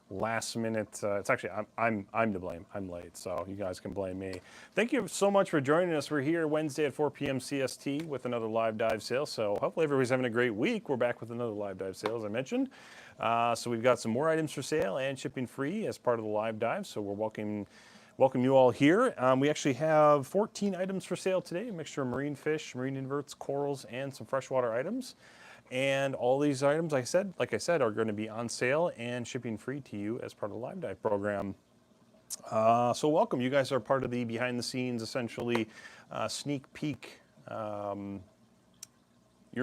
last minute. It's actually I'm to blame. I'm late, so you guys can blame me. Thank you so much for joining us. We're here Wednesday at 4 p.m. CST with another live dive sale. So hopefully everybody's having a great week. We're back with another live dive sale, as I mentioned. So we've got some more items for sale and shipping free as part of the live dive. So we're welcome you all here. We actually have 14 items for sale today, a mixture of marine fish, marine inverts, corals, and some freshwater items. And all these items, like I said, are going to be on sale and shipping free to you as part of the live dive program. So welcome. You guys are part of the behind the scenes, essentially, sneak peek. You're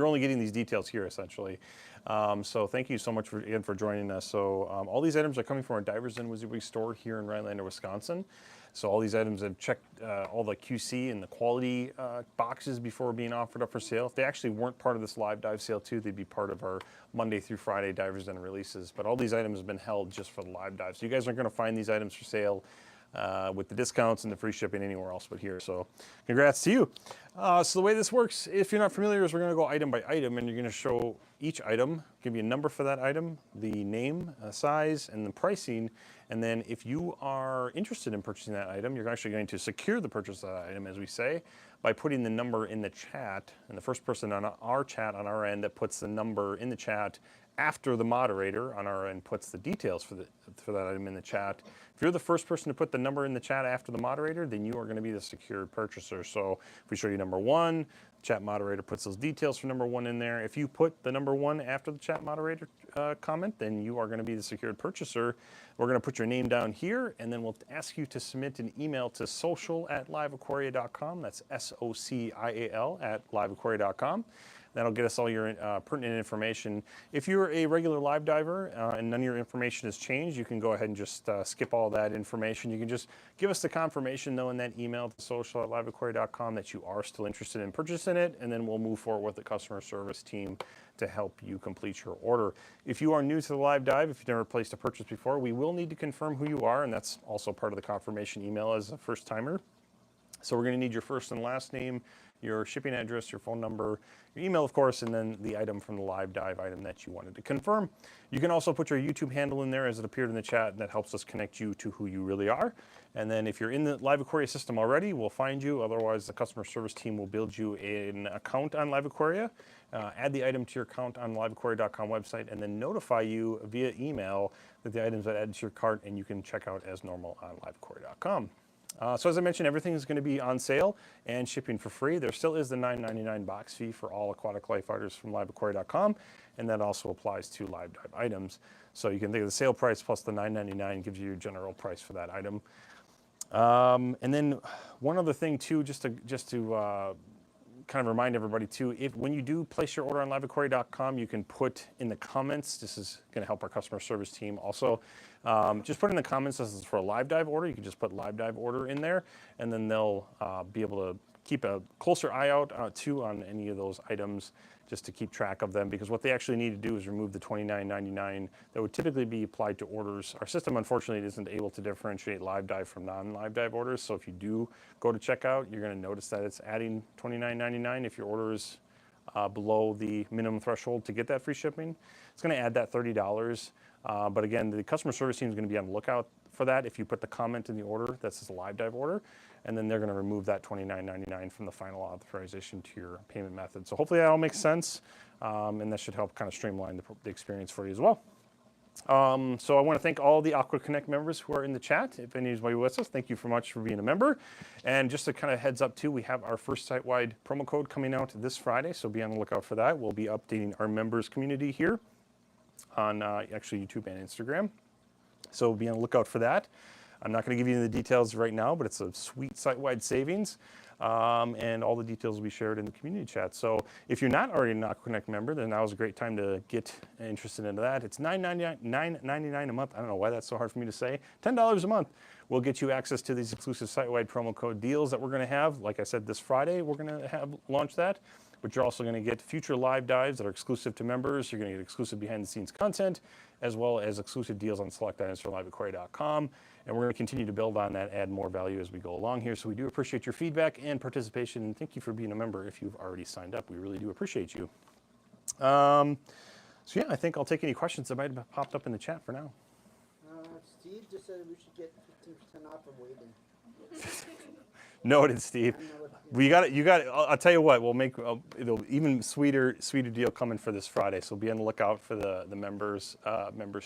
only getting these details here, essentially. So thank you so much again for joining us. So all these items are coming from our Divers Inn WYSIWYG store here in Rhinelander, Wisconsin. So all these items have checked all the QC and the quality boxes before being offered up for sale. If they actually weren't part of this live dive sale too, they'd be part of our Monday through Friday Divers Inn releases. But all these items have been held just for the live dive. So you guys aren't going to find these items for sale with the discounts and the free shipping anywhere else but here. So congrats to you. So the way this works, if you're not familiar, is we're going to go item by item, and you're going to show each item, give you a number for that item, the name, size, and the pricing. And then if you are interested in purchasing that item, you're actually going to secure the purchase of that item, as we say, by putting the number in the chat. And the first person on our chat on our end that puts the number in the chat after the moderator on our end puts the details for that item in the chat. If you're the first person to put the number in the chat after the moderator, then you are going to be the secured purchaser. So if we show you number 1, chat moderator puts those details for number 1 in there. If you put the number 1 after the chat moderator comment, then you are going to be the secured purchaser. We're going to put your name down here, and then we'll ask you to submit an email to social@liveaquaria.com. That's social@liveaquaria.com. That'll get us all your pertinent information. If you're a regular live diver and none of your information has changed, you can go ahead and just skip all that information. You can just give us the confirmation, though, in that email to social@liveaquaria.com that you are still interested in purchasing it, and then we'll move forward with the customer service team to help you complete your order. If you are new to the live dive, if you've never placed a purchase before, we will need to confirm who you are, and that's also part of the confirmation email as a first timer. So we're going to need your first and last name, your shipping address, your phone number, your email, of course, and then the item from the live dive item that you wanted to confirm. You can also put your YouTube handle in there as it appeared in the chat, and that helps us connect you to who you really are. And then if you're in the LiveAquaria system already, we'll find you. Otherwise, the customer service team will build you an account on LiveAquaria, add the item to your account on the liveaquaria.com website, and then notify you via email that the items are added to your cart, and you can check out as normal on liveaquaria.com. So as I mentioned, everything is going to be on sale and shipping for free. There still is the $9.99 box fee for all aquatic life artists from LiveAquaria.com, and that also applies to live dive items. So you can think of the sale price plus the $9.99 gives you your general price for that item. And then one other thing too, just to kind of remind everybody too, when you do place your order on liveaquaria.com, you can put in the comments, this is going to help our customer service team also, just put in the comments this is for a live dive order. You can just put live dive order in there, and then they'll be able to keep a closer eye out too on any of those items, just to keep track of them, because what they actually need to do is remove the $29.99 that would typically be applied to orders. Our system, unfortunately, isn't able to differentiate live dive from non-live dive orders, so if you do go to checkout, you're going to notice that it's adding $29.99 if your order is below the minimum threshold to get that free shipping. It's going to add that $30, but again, the customer service team is going to be on the lookout for that if you put the comment in the order that says a live dive order, and then they're going to remove that $29.99 from the final authorization to your payment method. So hopefully that all makes sense, and that should help kind of streamline the experience for you as well. So I want to thank all the Aqua Connect members who are in the chat. If anybody with us, thank you so much for being a member. And just to kind of heads up too, we have our first site-wide promo code coming out this Friday, so be on the lookout for that. We'll be updating our members community here on actually YouTube and Instagram. So be on the lookout for that. I'm not going to give you the details right now, but it's a sweet site-wide savings, and all the details will be shared in the community chat. So if you're not already an Aqua Connect member, then now is a great time to get interested into that. It's $9.99 a month. I don't know why that's so hard for me to say. $10 a month will get you access to these exclusive site-wide promo code deals that we're going to have. Like I said, this Friday we're going to have launch that. But you're also going to get future live dives that are exclusive to members. You're going to get exclusive behind-the-scenes content, as well as exclusive deals on select items from LiveAquaria.com. And we're going to continue to build on that, add more value as we go along here. So we do appreciate your feedback and participation, and thank you for being a member if you've already signed up. We really do appreciate you. So yeah, I think I'll take any questions that might have popped up in the chat for now. Steve just said we should get 15% off from waiting. Noted, Steve. Well, you got it. I'll tell you what. We'll make it'll even sweeter deal coming for this Friday. So be on the lookout for the members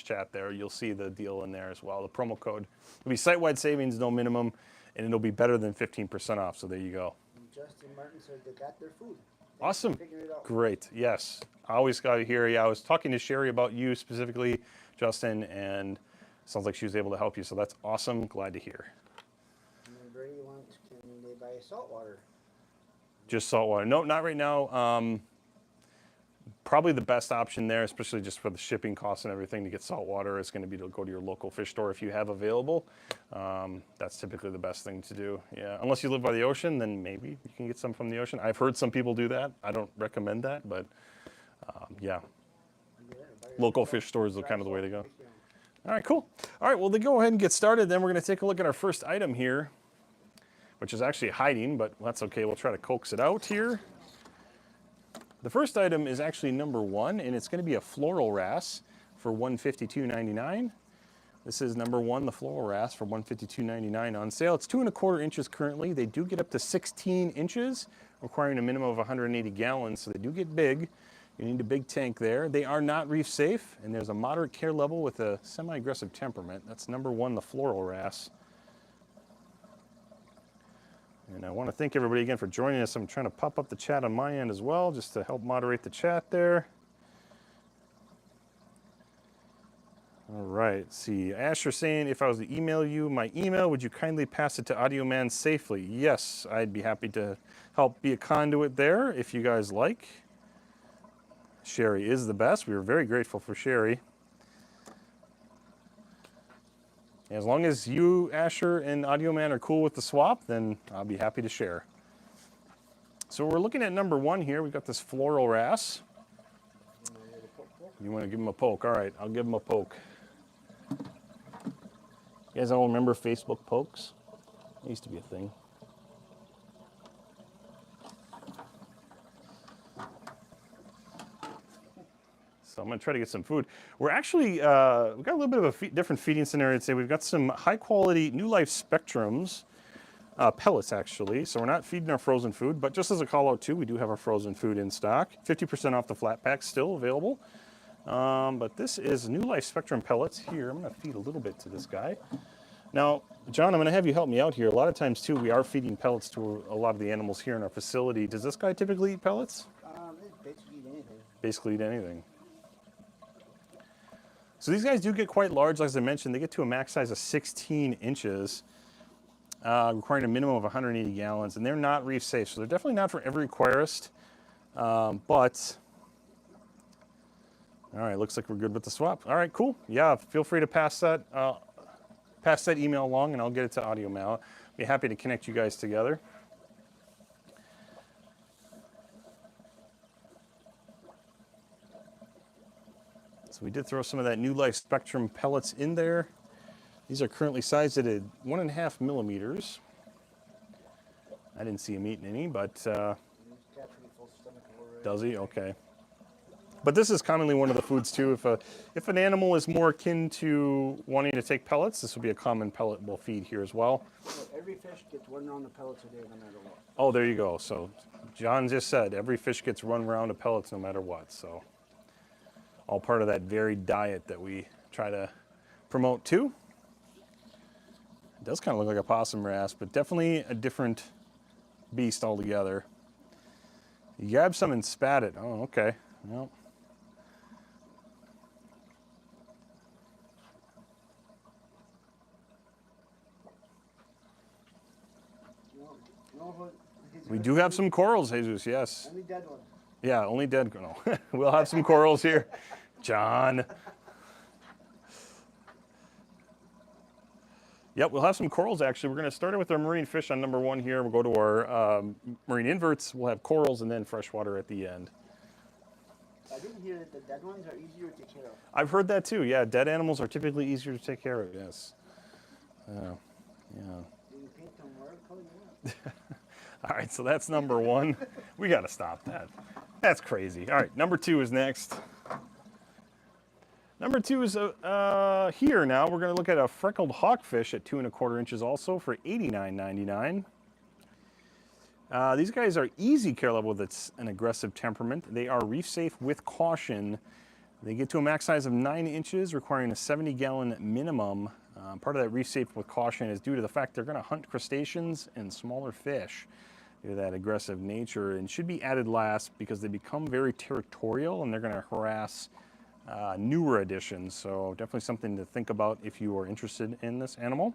chat there. You'll see the deal in there as well. The promo code will be site-wide savings, no minimum, and it'll be better than 15% off. So there you go. And Justin Martin said they got their food. Awesome. Great. Yes. I always got to hear. Yeah, I was talking to Sherry about you specifically, Justin, and sounds like she was able to help you. So that's awesome. Glad to hear. And then Brady wants, can they buy saltwater? Just saltwater. No, not right now. Probably the best option there, especially just for the shipping costs and everything to get saltwater, is going to be to go to your local fish store if you have available. That's typically the best thing to do. Yeah, unless you live by the ocean, then maybe you can get some from the ocean. I've heard some people do that. I don't recommend that, but yeah. Local fish stores are kind of the way to go. All right, cool. All right, well, then go ahead and get started. Then we're going to take a look at our first item here, which is actually hiding, but that's okay. We'll try to coax it out here. The first item is actually number 1, and it's going to be a floral wrasse for $152.99. This is number 1, the floral wrasse for $152.99 on sale. It's 2 1/4 inches currently. They do get up to 16 inches, requiring a minimum of 180 gallons, so they do get big. You need a big tank there. They are not reef safe, and there's a moderate care level with a semi-aggressive temperament. That's number 1, the floral wrasse. And I want to thank everybody again for joining us. I'm trying to pop up the chat on my end as well, just to help moderate the chat there. All right, let's see. Asher saying, if I was to email you my email, would you kindly pass it to Audio Man safely? Yes, I'd be happy to help be a conduit there if you guys like. Sherry is the best. We were very grateful for Sherry. As long as you, Asher, and Audio Man are cool with the swap, then I'll be happy to share. So we're looking at number 1 here. We've got this floral wrasse. You want to give him a poke? All right, I'll give him a poke. You guys all remember Facebook pokes? It used to be a thing. So I'm going to try to get some food. We're actually, we've got a little bit of a different feeding scenario today. We've got some high quality New Life Spectrums, pellets actually. So we're not feeding our frozen food, but just as a call out too, we do have our frozen food in stock. 50% off the flat pack still available. But this is New Life Spectrum pellets here. I'm going to feed a little bit to this guy. Now, John, I'm going to have you help me out here. A lot of times too, we are feeding pellets to a lot of the animals here in our facility. Does this guy typically eat pellets? Basically eat anything. Basically eat anything. So these guys do get quite large, as I mentioned. They get to a max size of 16 inches, requiring a minimum of 180 gallons, and they're not reef safe. So they're definitely not for every aquarist, but all right, looks like we're good with the swap. All right, cool. Yeah, feel free to pass that email along, and I'll get it to Audio Mal. Be happy to connect you guys together. So we did throw some of that New Life Spectrum pellets in there. These are currently sized at 1.5 millimeters. I didn't see him eating any, but does he? Okay. But this is commonly one of the foods too. If an animal is more akin to wanting to take pellets, this would be a common pellet we'll feed here as well. So every fish gets 1 round of pellets a day, no matter what. Oh, there you go. So John just said every fish gets 1 round of pellets no matter what. So all part of that varied diet that we try to promote too. It does kind of look like a possum wrasse, but definitely a different beast altogether. You grab some and spat it. Oh, okay. Well. We do have some corals, Jesus, yes. Only dead ones. Yeah, only dead. No. We'll have some corals here. John. Yep, we'll have some corals actually. We're going to start with our marine fish on number 1 here. We'll go to our marine inverts. We'll have corals and then freshwater at the end. I didn't hear that the dead ones are easier to take care of. I've heard that too. Yeah, dead animals are typically easier to take care of. Yes. Yeah. You can paint them whatever color you want. All right, so that's number 1. We got to stop that. That's crazy. All right, number 2 is next. Number 2 is here now. We're going to look at a freckled hawkfish at 2 1/4 inches also for $89.99. These guys are easy care level that's an aggressive temperament. They are reef safe with caution. They get to a max size of 9 inches, requiring a 70-gallon minimum. Part of that reef safe with caution is due to the fact they're going to hunt crustaceans and smaller fish due to that aggressive nature, and should be added last because they become very territorial and they're going to harass newer additions. So definitely something to think about if you are interested in this animal.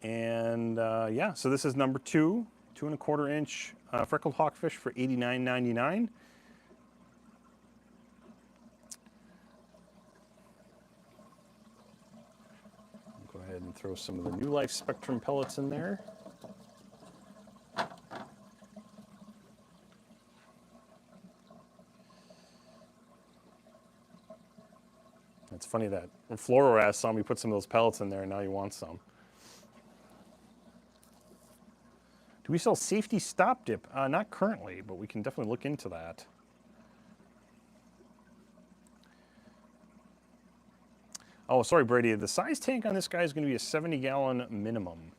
And yeah, so this is number 2, 2 1/4 inch freckled hawkfish for $89.99. Go ahead and throw some of the New Life Spectrum pellets in there. It's funny that Fluororaz saw me put some of those pellets in there and now he wants some. Do we sell safety stop dip? Not currently, but we can definitely look into that. Oh, sorry, Brady. The size tank on this guy is going to be a 70-gallon minimum.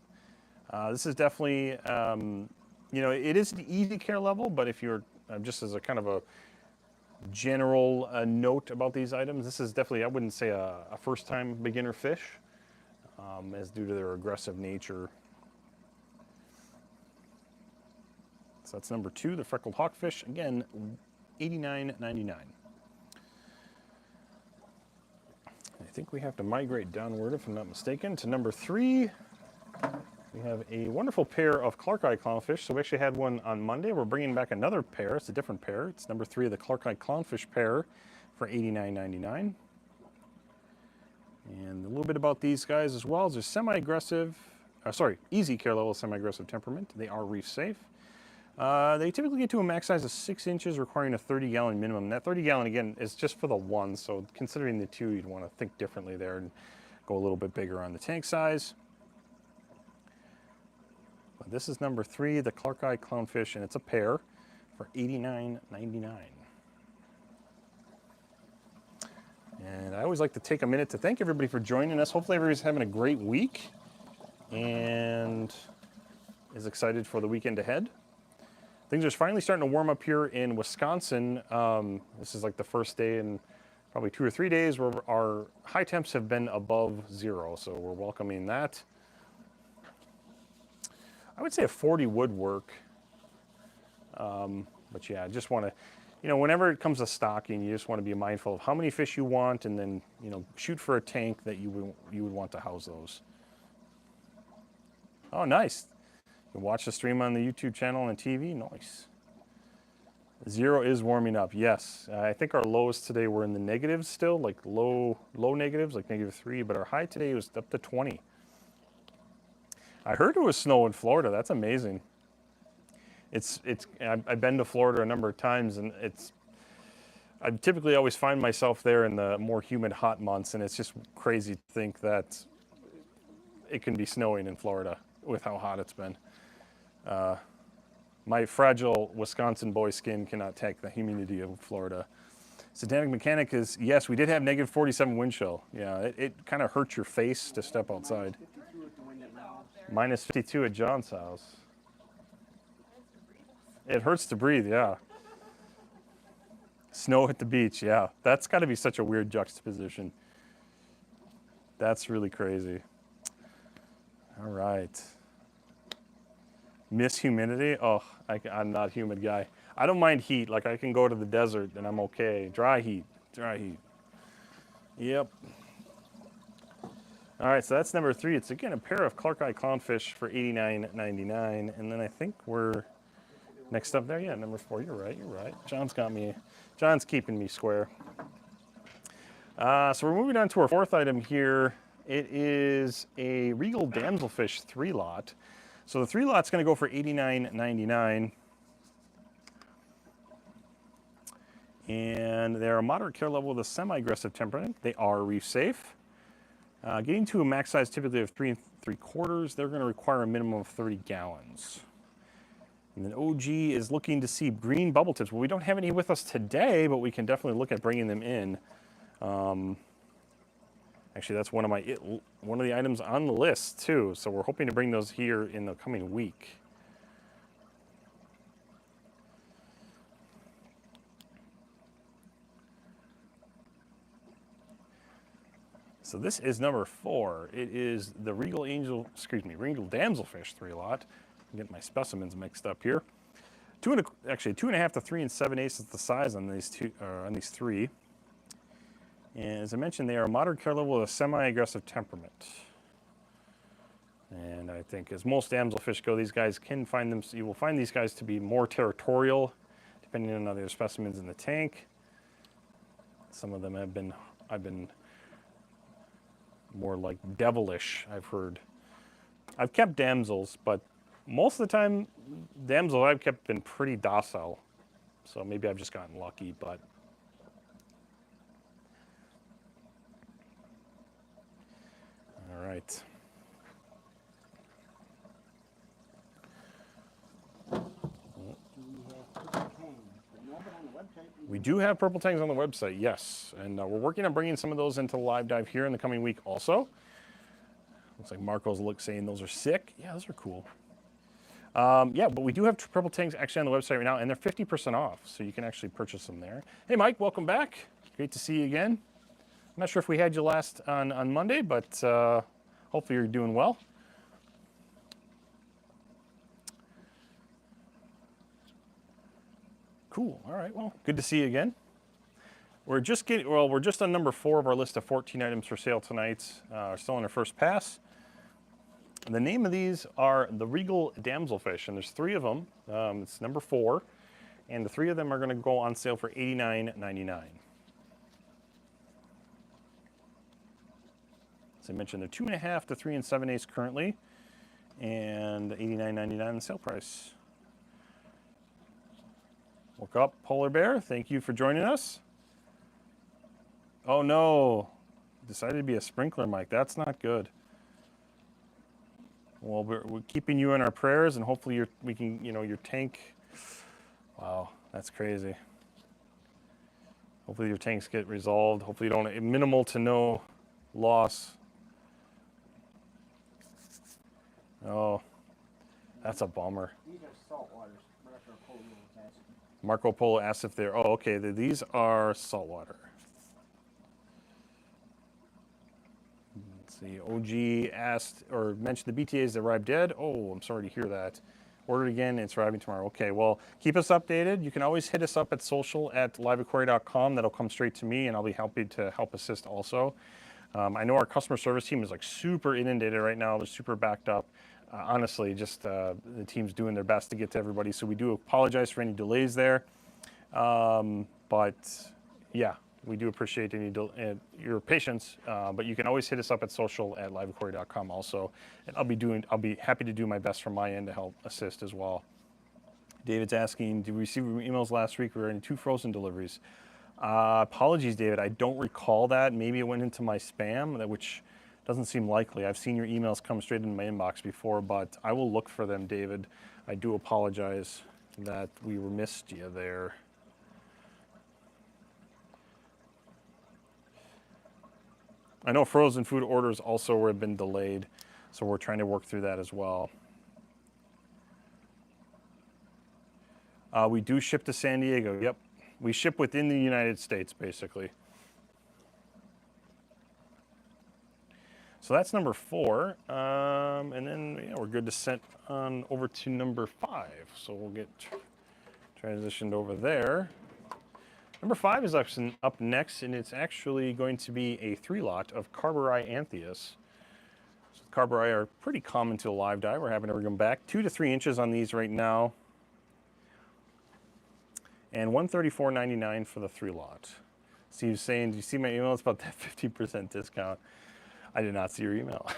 This is definitely, you know, it is an easy care level, but if you're just as a kind of a general note about these items, this is definitely, I wouldn't say a first-time beginner fish, as due to their aggressive nature. So that's number 2, the freckled hawkfish. Again, $89.99. I think we have to migrate downward, if I'm not mistaken, to number 3. We have a wonderful pair of Clark-eye clownfish. So we actually had one on Monday. We're bringing back another pair. It's a different pair. It's number 3 of the Clark-eye clownfish pair for $89.99. And a little bit about these guys as well. They're semi-aggressive, easy care level, semi-aggressive temperament. They are reef safe. They typically get to a max size of 6 inches, requiring a 30-gallon minimum. That 30-gallon, again, is just for the one, so considering the 2, you'd want to think differently there and go a little bit bigger on the tank size. But this is number 3, the Clark-eye clownfish, and it's a pair for $89.99. And I always like to take a minute to thank everybody for joining us. Hopefully everybody's having a great week and is excited for the weekend ahead. Things are finally starting to warm up here in Wisconsin. This is like the first day in probably 2 or 3 days where our high temps have been above 0, so we're welcoming that. I would say a 40 would work, but yeah, I just want to, you know, whenever it comes to stocking, you just want to be mindful of how many fish you want, and then, you know, shoot for a tank that you would want to house those. Oh, nice. You can watch the stream on the YouTube channel and the TV. Nice. 0 is warming up. Yes, I think our lows today were in the negatives still, like low negatives, like -3. But our high today was up to 20. I heard it was snow in Florida. That's amazing. I've been to Florida a number of times, and I typically always find myself there in the more humid, hot months, and it's just crazy to think that it can be snowing in Florida with how hot it's been. My fragile Wisconsin boy skin cannot take the humidity of Florida. Satanic Mechanic is, yes, we did have -47 wind chill. Yeah, it kind of hurts your face to step outside. -52 at John's house. It hurts to breathe, yeah. Snow at the beach, yeah. That's got to be such a weird juxtaposition. That's really crazy. All right. Miss humidity? Oh, I'm not a humid guy. I don't mind heat. Like, I can go to the desert and I'm okay. Dry heat. Yep. All right, so that's number 3. It's, again, a pair of Clark-eye clownfish for $89.99. And then I think we're next up there. Yeah, number 4. You're right. John's keeping me square. So we're moving on to our 4th item here. It is a Regal damselfish 3 lot. So the 3 lot's going to go for $89.99. And they're a moderate care level with a semi-aggressive temperament. They are reef safe. Getting to a max size typically of 3 3/4, they're going to require a minimum of 30 gallons. And then OG is looking to see green bubble tips. Well, we don't have any with us today, but we can definitely look at bringing them in. Actually, that's one of the items on the list too. So we're hoping to bring those here in the coming week. So this is number 4. It is the Regal damselfish 3-lot. I'm getting my specimens mixed up here. 2.5 to 3 7/8 is the size on these three. And as I mentioned, they are a moderate care level with a semi-aggressive temperament. And I think as most damselfish go, these guys you will find these guys to be more territorial, depending on other specimens in the tank. Some of them I've been more like devilish, I've heard. I've kept damsels, but most of the time, damsels I've kept been pretty docile. So maybe I've just gotten lucky, but. All right. We do have purple tangs on the website, yes. And we're working on bringing some of those into the live dive here in the coming week also. Looks like Marco's saying those are sick. Yeah, those are cool. Yeah, but we do have purple tangs actually on the website right now, and they're 50% off, so you can actually purchase them there. Hey, Mike, welcome back. Great to see you again. I'm not sure if we had you last on Monday, but hopefully you're doing well. Cool. All right. Well, good to see you again. We're just on number 4 of our list of 14 items for sale tonight. Still on our first pass. The name of these are the Regal damselfish, and there's 3 of them. It's number 4, and the 3 of them are going to go on sale for $89.99. As I mentioned, they're 2.5 to 3 7/8 currently, and $89.99 the sale price. Woke up, Polar Bear. Thank you for joining us. Oh no, decided to be a sprinkler mic. That's not good. Well, we're keeping you in our prayers, and hopefully your tank. Wow, that's crazy. Hopefully your tanks get resolved. Hopefully you don't minimal to no loss. Oh, that's a bummer. These are saltwaters. Marco Polo asked if they're, okay, these are saltwater. Let's see, OG asked or mentioned the BTAs that arrived dead. Oh, I'm sorry to hear that. Ordered again, it's arriving tomorrow. Okay, well, keep us updated. You can always hit us up at social@liveaquaria.com. That'll come straight to me, and I'll be happy to help assist also. I know our customer service team is like super inundated right now. They're super backed up. Honestly, just the team's doing their best to get to everybody. So we do apologize for any delays there. But yeah, we do appreciate your patience. But you can always hit us up at social@liveaquaria.com also. And I'll be happy to do my best from my end to help assist as well. David's asking, did we receive emails last week regarding 2 frozen deliveries? Apologies, David. I don't recall that. Maybe it went into my spam, which doesn't seem likely. I've seen your emails come straight into my inbox before, but I will look for them, David. I do apologize that we missed you there. I know frozen food orders also have been delayed, so we're trying to work through that as well. We do ship to San Diego. Yep. We ship within the United States, basically. So that's number 4. And then we're good to send on over to number 5. So we'll get transitioned over there. Number 5 is up next, and it's actually going to be a 3-lot of Carbury anthias. So Carbury are pretty common to a live dive. We're having to bring them back 2 to 3 inches on these right now. And $134.99 for the 3-lot. Steve's saying, do you see my email? It's about that 50% discount. I did not see your email.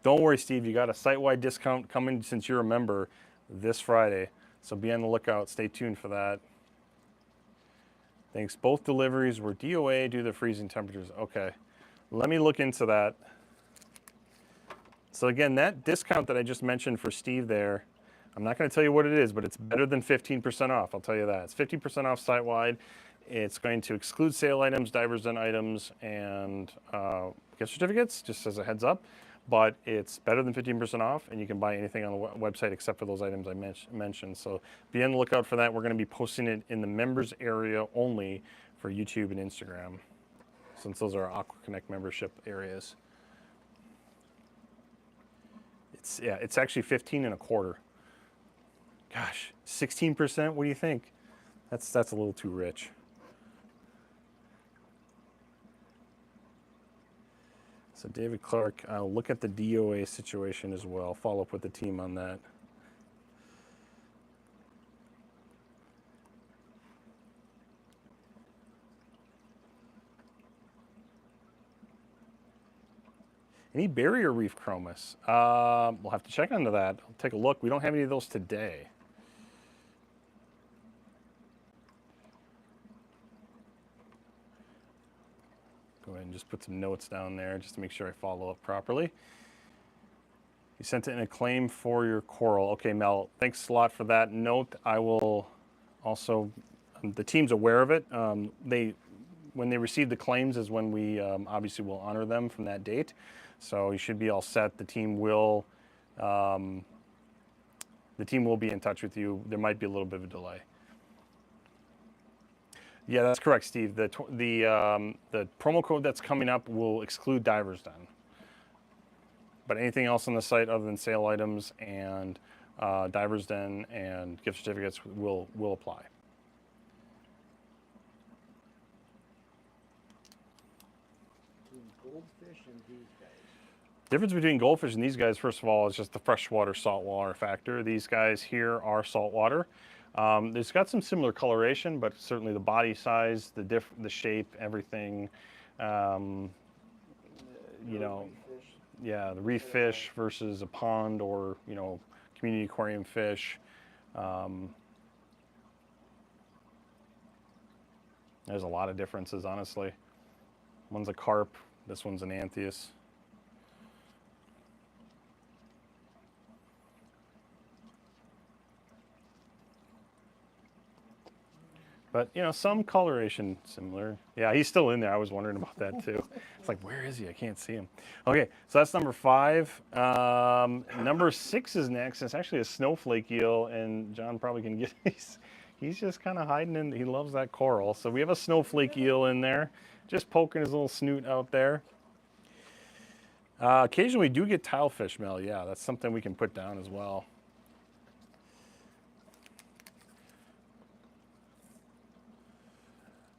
Don't worry, Steve. You got a site-wide discount coming since you're a member this Friday. So be on the lookout. Stay tuned for that. Thanks. Both deliveries were DOA due to the freezing temperatures. Okay. Let me look into that. So again, that discount that I just mentioned for Steve there, I'm not going to tell you what it is, but it's better than 15% off. I'll tell you that. It's 50% off site-wide. It's going to exclude sale items, divers den items, and gift certificates, just as a heads up. But it's better than 15% off, and you can buy anything on the website except for those items I mentioned. So be on the lookout for that. We're going to be posting it in the members area only for YouTube and Instagram, since those are Aqua Connect membership areas. It's actually 15 and a quarter. Gosh, 16%. What do you think? That's a little too rich. So David Clark, I'll look at the DOA situation as well. Follow up with the team on that. Any barrier reef chromis? We'll have to check into that. I'll take a look. We don't have any of those today. Go ahead and just put some notes down there just to make sure I follow up properly. You sent in a claim for your coral. Okay, Mel, thanks a lot for that note. I will also, the team's aware of it. When they receive the claims is when we obviously will honor them from that date. So you should be all set. The team will be in touch with you. There might be a little bit of a delay. Yeah, that's correct, Steve. The promo code that's coming up will exclude divers den. But anything else on the site other than sale items and divers den and gift certificates will apply. Goldfish and these guys. Difference between goldfish and these guys, first of all, is just the freshwater saltwater factor. These guys here are saltwater. It's got some similar coloration, but certainly the body size, the shape, everything. You know, yeah, the reef fish versus a pond or community aquarium fish. There's a lot of differences, honestly. One's a carp. This one's an anthias. But, some coloration similar. Yeah, he's still in there. I was wondering about that too. It's like, where is he? I can't see him. Okay, so that's number 5. Number 6 is next. It's actually a snowflake eel, and John probably can get, he's just kind of hiding in, he loves that coral. So we have a snowflake eel in there, just poking his little snoot out there. Occasionally we do get tilefish, Mel. Yeah, that's something we can put down as well.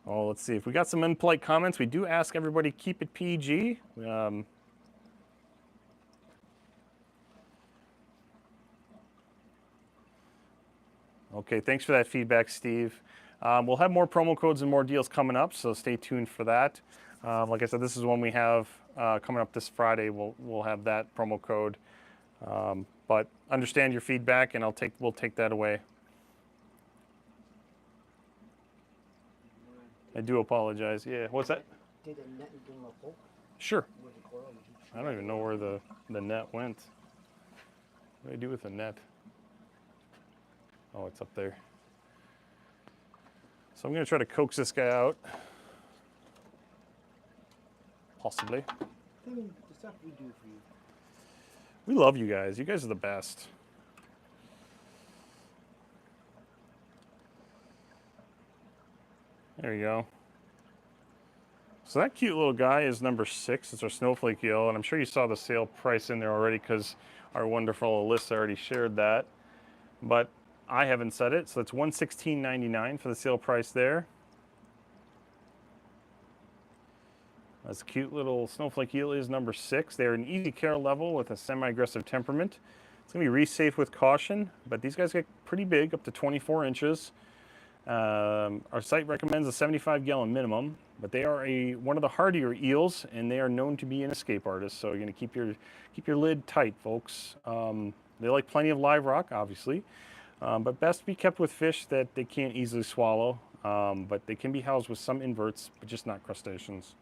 Oh, let's see. If we got some impolite comments, we do ask everybody keep it PG. Okay, thanks for that feedback, Steve. We'll have more promo codes and more deals coming up, so stay tuned for that. Like I said, this is one we have coming up this Friday. We'll have that promo code. But understand your feedback, and we'll take that away. I do apologize. Yeah, what's that? Did the net give him a poke? Sure. With the coral? I don't even know where the net went. What do I do with the net? Oh, it's up there. So I'm going to try to coax this guy out. Possibly. I mean, the stuff we do for you. We love you guys. You guys are the best. There you go. So that cute little guy is number 6. It's our snowflake eel, and I'm sure you saw the sale price in there already because our wonderful Alyssa already shared that. But I haven't said it, so it's $116.99 for the sale price there. This cute little snowflake eel is number 6. They're an easy care level with a semi-aggressive temperament. It's going to be reef safe with caution, but these guys get pretty big, up to 24 inches. Our site recommends a 75-gallon minimum, but they are one of the hardier eels, and they are known to be an escape artist. So you're going to keep your lid tight, folks. They like plenty of live rock, obviously, but best be kept with fish that they can't easily swallow. But they can be housed with some inverts, but just not crustaceans.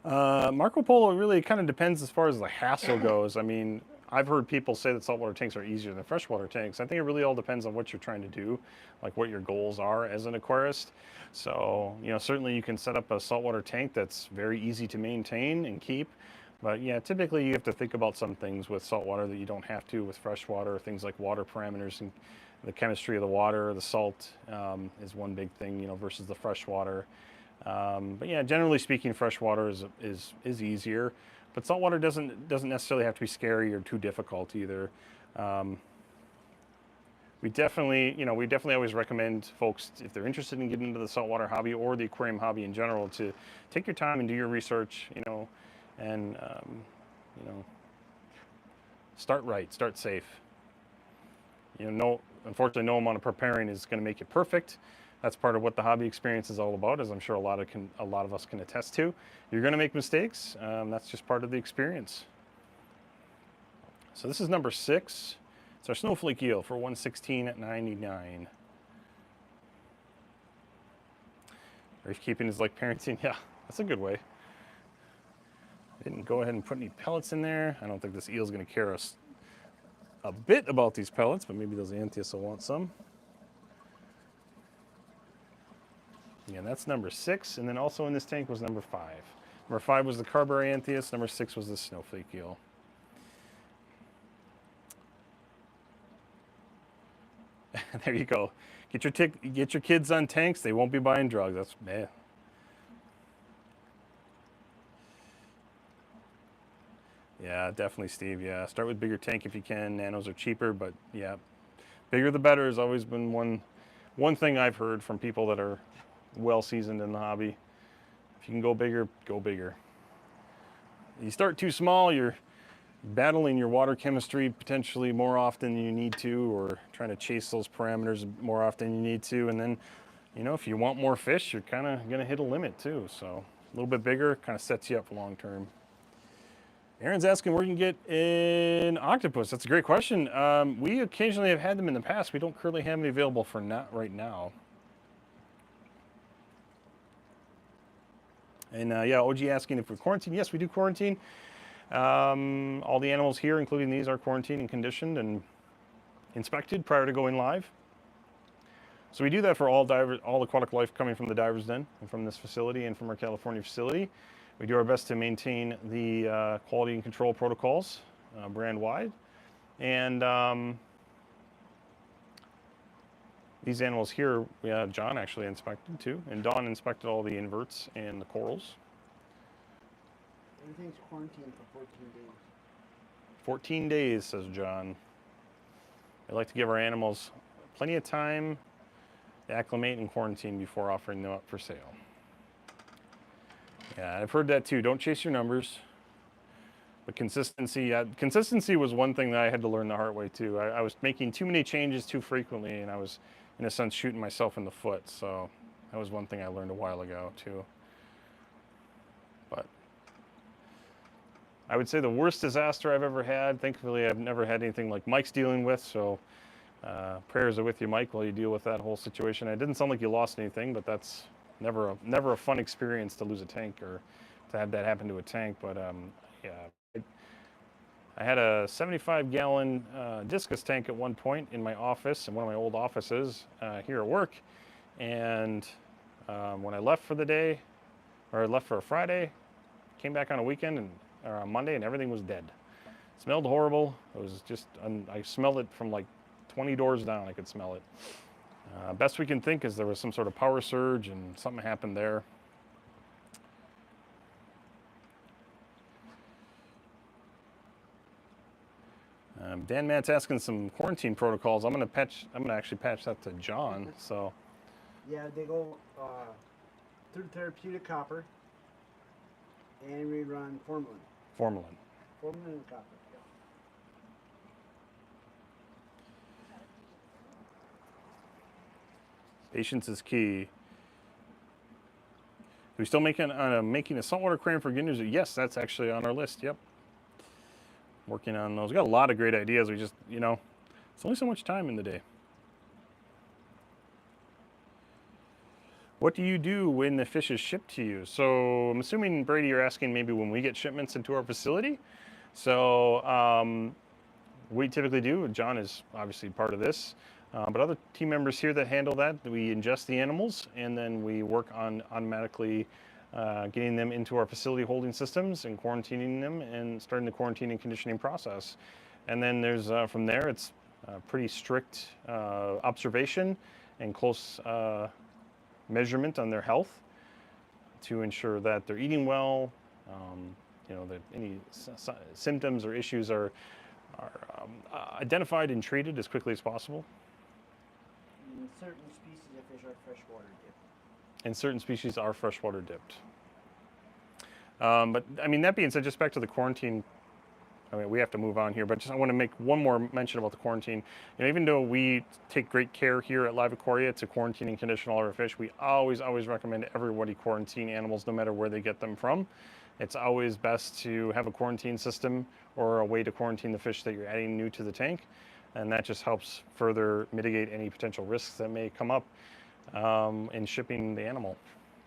Marco Polo really kind of depends as far as the hassle goes. I mean, I've heard people say that saltwater tanks are easier than freshwater tanks. I think it really all depends on what you're trying to do, like what your goals are as an aquarist. So, you know, certainly you can set up a saltwater tank that's very easy to maintain and keep. But yeah, typically you have to think about some things with saltwater that you don't have to with freshwater, things like water parameters and the chemistry of the water, the salt is one big thing, you know, versus the freshwater. But yeah, generally speaking, freshwater is easier, but saltwater doesn't necessarily have to be scary or too difficult either. We definitely always recommend folks, if they're interested in getting into the saltwater hobby or the aquarium hobby in general, to take your time and do your research, you know, and you know, start right, start safe. You know, unfortunately, no amount of preparing is going to make you perfect. That's part of what the hobby experience is all about, as I'm sure a lot of us can attest to. You're going to make mistakes. That's just part of the experience. So this is number 6. It's our snowflake eel for 116 at 99. Reef keeping is like parenting. Yeah, that's a good way. I didn't go ahead and put any pellets in there. I don't think this eel is going to care us a bit about these pellets, but maybe those anthias will want some. Yeah, that's number 6, and then also in this tank was number 5. Number 5 was the carberry anthias, number 6 was the snowflake eel. There you go. Get your kids on tanks, they won't be buying drugs. That's man. Yeah, definitely, Steve. Yeah, start with bigger tank if you can. Nanos are cheaper, but yeah, bigger the better has always been one thing I've heard from people that are well seasoned in the hobby. If you can go bigger, go bigger. You start too small, you're battling your water chemistry potentially more often than you need to, or trying to chase those parameters more often than you need to. And then, you know, if you want more fish, you're kind of going to hit a limit too. So a little bit bigger kind of sets you up for long term. Aaron's asking where you can get an octopus. That's a great question. We occasionally have had them in the past. We don't currently have them available for right now. And yeah, OG asking if we quarantine. Yes, we do quarantine. All the animals here, including these, are quarantined and conditioned and inspected prior to going live. So we do that for all divers, all aquatic life coming from the Divers Den and from this facility and from our California facility. We do our best to maintain the quality and control protocols brand wide. And these animals here, John actually inspected too, and Dawn inspected all the inverts and the corals. Everything's quarantined for 14 days. 14 days, says John. I like to give our animals plenty of time to acclimate and quarantine before offering them up for sale. Yeah, I've heard that too. Don't chase your numbers. But consistency was one thing that I had to learn the hard way too. I was making too many changes too frequently, and I was, in a sense, shooting myself in the foot. So that was one thing I learned a while ago too. But I would say the worst disaster I've ever had, thankfully I've never had anything like Mike's dealing with, so prayers are with you, Mike, while you deal with that whole situation. It didn't sound like you lost anything, but that's never a fun experience to lose a tank or to have that happen to a tank. But yeah, I had a 75-gallon discus tank at one point in my office, in one of my old offices here at work. And when I left for the day, or I left for a Friday, came back on a weekend and or on Monday, and everything was dead. It smelled horrible. It was just, I smelled it from like 20 doors down. I could smell it. Best we can think is there was some sort of power surge and something happened there. Dan Matt's asking some quarantine protocols. I'm gonna actually patch that to John. So Yeah, they go through therapeutic copper, and we run formalin. Formalin. Formalin and copper. Patience is key. Are we still making a saltwater aquarium for beginners? Yes, that's actually on our list. Yep. Working on those. We got a lot of great ideas. We just, you know, it's only so much time in the day. What do you do when the fish is shipped to you? So I'm assuming, Brady, you're asking maybe when we get shipments into our facility. So we typically do. John is obviously part of this, but other team members here that handle that, we ingest the animals and then we work on automatically getting them into our facility holding systems and quarantining them and starting the quarantine and conditioning process. And then there's from there, it's pretty strict observation and close measurement on their health to ensure that they're eating well, you know, that any symptoms or issues are identified and treated as quickly as possible. And certain species of fish are freshwater dipped. And certain species are freshwater dipped. But I mean, that being said, just back to the quarantine, I mean, we have to move on here, but just I want to make one more mention about the quarantine. You know, even though we take great care here at LiveAquaria to quarantine and condition all our fish, we always recommend everybody quarantine animals no matter where they get them from. It's always best to have a quarantine system or a way to quarantine the fish that you're adding new to the tank. And that just helps further mitigate any potential risks that may come up in shipping the animal.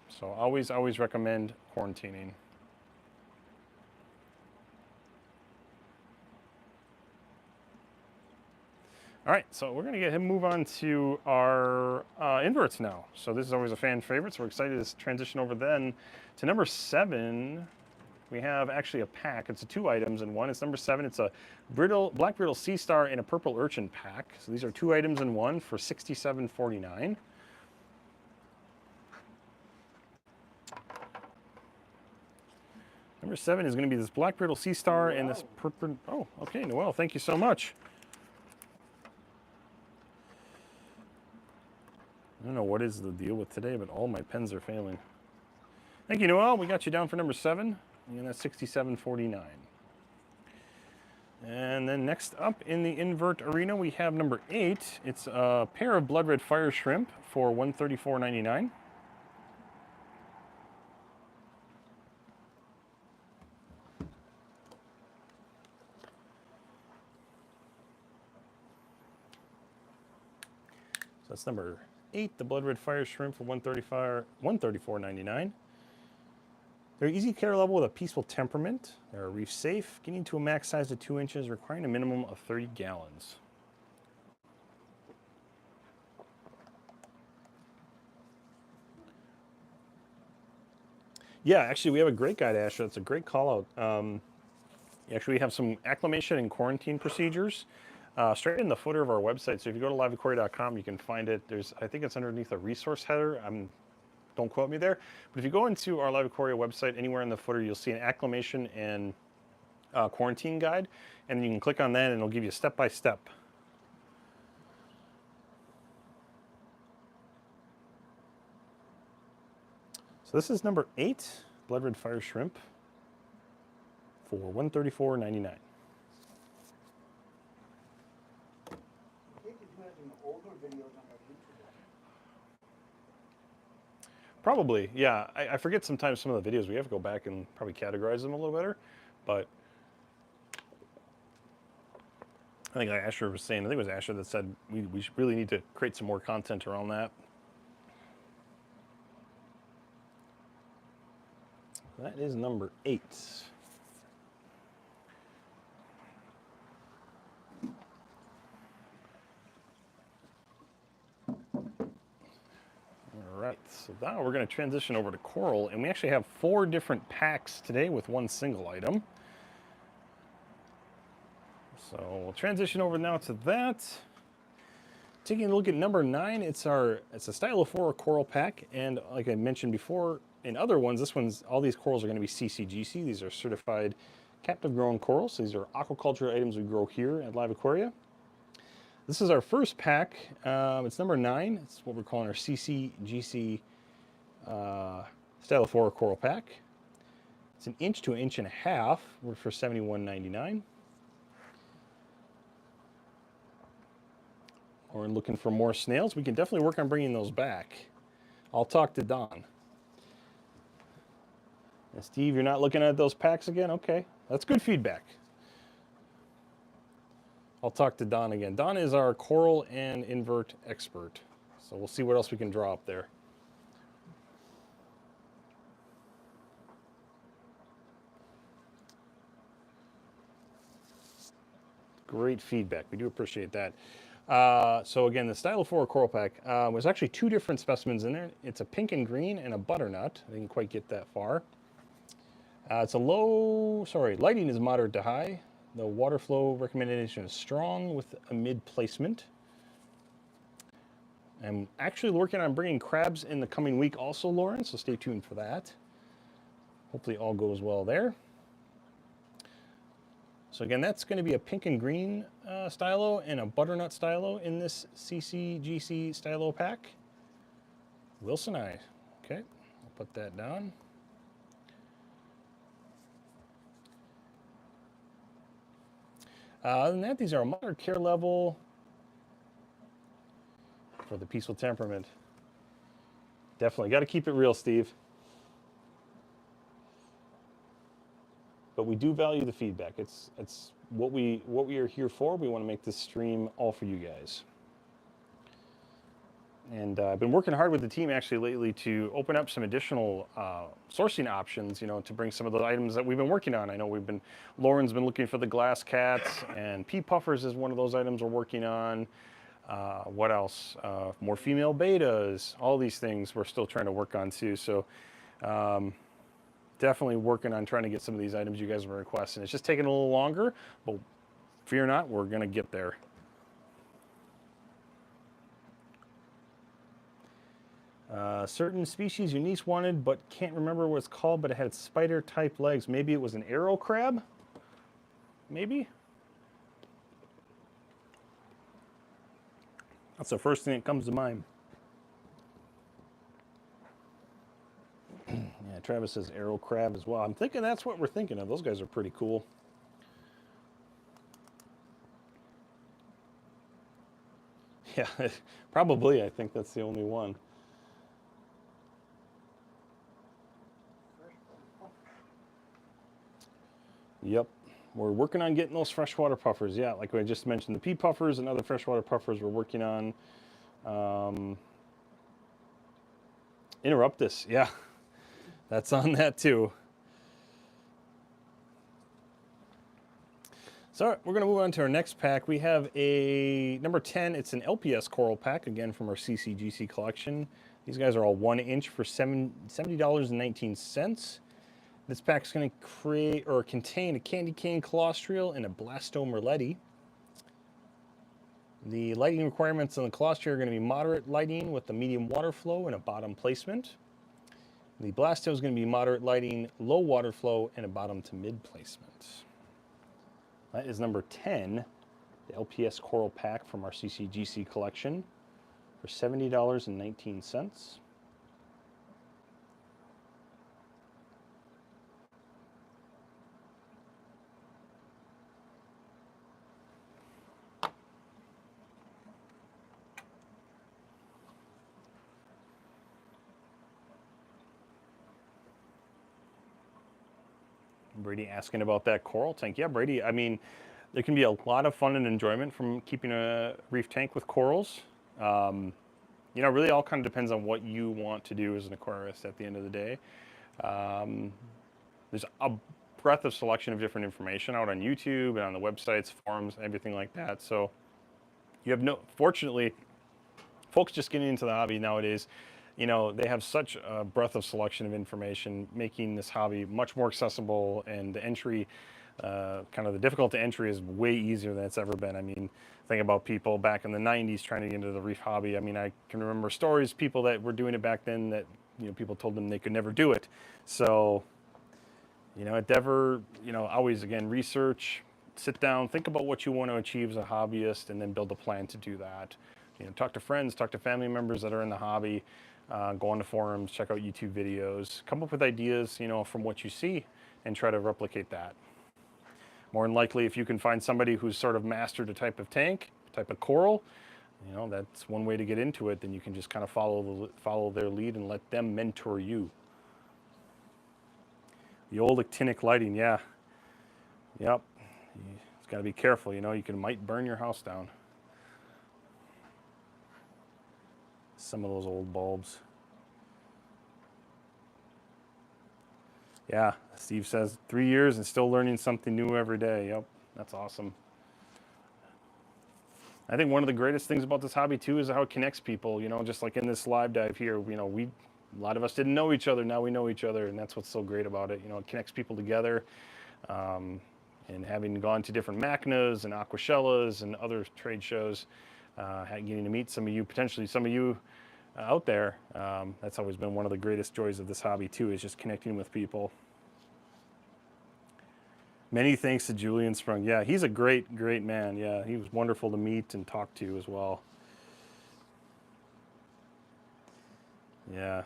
So always recommend quarantining. All right, so we're gonna get him move on to our inverts now. So this is always a fan favorite, so we're excited to transition over then to number 7. We have actually a pack. It's 2 items in one. It's number 7. It's a black brittle sea star and a purple urchin pack. So these are 2 items in one for $67.49. Number 7 is going to be this black brittle sea star and this purple. Oh, okay, Noel, thank you so much. I don't know what is the deal with today, but all my pens are failing. Thank you, Noel. We got you down for number 7, and that's $67.49. And then next up in the invert arena, we have number 8. It's a pair of blood red fire shrimp for $134.99. So that's number 8, the blood red fire shrimp for $134.99. They're easy care level with a peaceful temperament. They're reef safe, getting to a max size of 2 inches, requiring a minimum of 30 gallons. Yeah, actually, we have a great guide, Asher. That's a great call out. Actually, we have some acclimation and quarantine procedures straight in the footer of our website. So if you go to liveaquaria.com, you can find it. I think it's underneath a resource header. Don't quote me there. But if you go into our LiveAquaria website, anywhere in the footer, you'll see an acclimation and quarantine guide. And you can click on that and it'll give you step by step. So this is number 8, blood red fire shrimp for $134.99. Probably, yeah. I forget sometimes some of the videos. We have to go back and probably categorize them a little better. But I think like Asher was saying, I think it was Asher that said we really need to create some more content around that. That is number 8. All right, so now we're going to transition over to coral, and we actually have 4 different packs today with 1 single item. So we'll transition over now to that. Taking a look at number 9, it's a Stylophora coral pack, and like I mentioned before, in other ones, all these corals are going to be CCGC. These are certified captive grown corals. These are aquaculture items we grow here at LiveAquaria. This is our first pack. It's number 9. It's what we're calling our CCGC Stylophora coral pack. It's 1 inch to 1.5 inches. We're for $71.99. We're looking for more snails. We can definitely work on bringing those back. I'll talk to Don. And Steve, you're not looking at those packs again? Okay, that's good feedback. I'll talk to Don again. Don is our coral and invert expert. So we'll see what else we can draw up there. great feedback. We do appreciate that. So again, the Stylophora coral pack was actually 2 different specimens in there. It's a pink and green and a butternut. I didn't quite get that far. It's a lighting is moderate to high. The water flow recommendation is strong with a mid placement. I'm actually working on bringing crabs in the coming week also, Lauren, so stay tuned for that. Hopefully all goes well there. So again, that's going to be a pink and green stylo and a butternut stylo in this CCGC stylo pack. Wilsonite. Okay, I'll put that down. Other than that, these are a moderate care level for the peaceful temperament. Definitely got to keep it real, Steve. But we do value the feedback. It's what we are here for. We want to make this stream all for you guys. And I've been working hard with the team actually lately to open up some additional sourcing options, you know, to bring some of the items that we've been working on. I know Lauren's been looking for the glass cats, and pea puffers is one of those items we're working on. What else? More female betas, all these things we're still trying to work on too. So definitely working on trying to get some of these items you guys have requested. It's just taking a little longer, but fear not, we're gonna get there. Certain species Eunice wanted, but can't remember what it's called, but it had spider type legs. Maybe it was an arrow crab? Maybe? That's the first thing that comes to mind. Yeah, Travis says arrow crab as well. I'm thinking that's what we're thinking of. Those guys are pretty cool. Yeah, probably. I think that's the only one. Yep, we're working on getting those freshwater puffers. Yeah, like I just mentioned, the pea puffers and other freshwater puffers we're working on. Interruptus, yeah, that's on that too. So we're gonna move on to our next pack. We have a number 10, it's an LPS coral pack, again from our CCGC collection. These guys are all 1 inch for $70.19. This pack is going to contain a candy cane colostral and a blastome rilletti. The lighting requirements on the colostral are going to be moderate lighting with a medium water flow and a bottom placement. The blastome is going to be moderate lighting, low water flow, and a bottom to mid placement. That is number 10, the LPS coral pack from our CCGC collection for $70.19. Brady asking about that coral tank. Yeah, Brady, I mean, there can be a lot of fun and enjoyment from keeping a reef tank with corals. You know, really all kind of depends on what you want to do as an aquarist at the end of the day. There's a breadth of selection of different information out on YouTube and on the websites, forums, everything like that. So you have fortunately, folks just getting into the hobby nowadays, you know, they have such a breadth of selection of information, making this hobby much more accessible, and the entry, kind of the difficult entry is way easier than it's ever been. I mean, think about people back in the 90s trying to get into the reef hobby. I mean, I can remember stories, people that were doing it back then that, you know, people told them they could never do it. So, you know, endeavor, you know, always, again, research, sit down, think about what you want to achieve as a hobbyist, and then build a plan to do that. You know, talk to friends, talk to family members that are in the hobby. Go on to forums, check out YouTube videos, come up with ideas, you know, from what you see, and try to replicate that. More than likely, if you can find somebody who's sort of mastered a type of tank, type of coral, you know, that's one way to get into it. Then you can just kind of follow their lead and let them mentor you. The old actinic lighting, yeah. Yep. It's got to be careful, you know, you might burn your house down. Some of those old bulbs. Yeah, Steve says 3 years and still learning something new every day. Yep, that's awesome. I think one of the greatest things about this hobby too is how it connects people. You know, just like in this live dive here, you know, a lot of us didn't know each other. Now we know each other, and that's what's so great about it. You know, it connects people together. And having gone to different MACNAs and Aquashellas and other trade shows, getting to meet some of you, potentially some of you out there, that's always been one of the greatest joys of this hobby too, is just connecting with people. Many thanks to Julian Sprung. Yeah, he's a great man. Yeah, he was wonderful to meet and talk to as well. Yeah.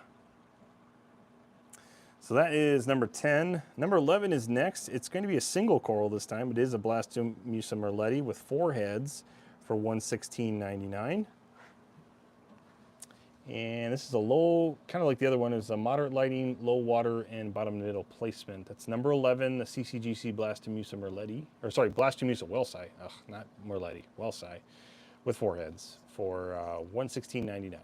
So that is number 10. Number 11 is next. It's going to be a single coral this time. It is a Blastomusa merletti with 4 heads for $116.99. And this is a low, kind of like the other one, is a moderate lighting, low water, and bottom middle placement. That's number 11, the CCGC Blastomusa merletti, or sorry, Blastomusa wellsi. Ugh, not merletti, wellsi, with 4 heads for $116.99.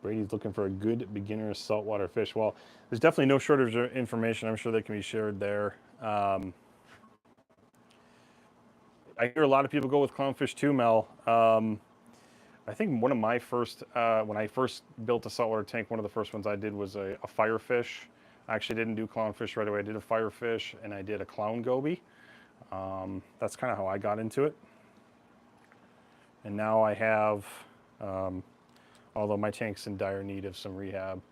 Brady's looking for a good beginner saltwater fish. Well, there's definitely no shortage of information. I'm sure that can be shared there. I hear a lot of people go with clownfish too, Mel. I think one of my first, when I first built a saltwater tank, one of the first ones I did was a firefish. I actually didn't do clownfish right away. I did a firefish and I did a clown goby. That's kind of how I got into it. And now I have, although my tank's in dire need of some rehab,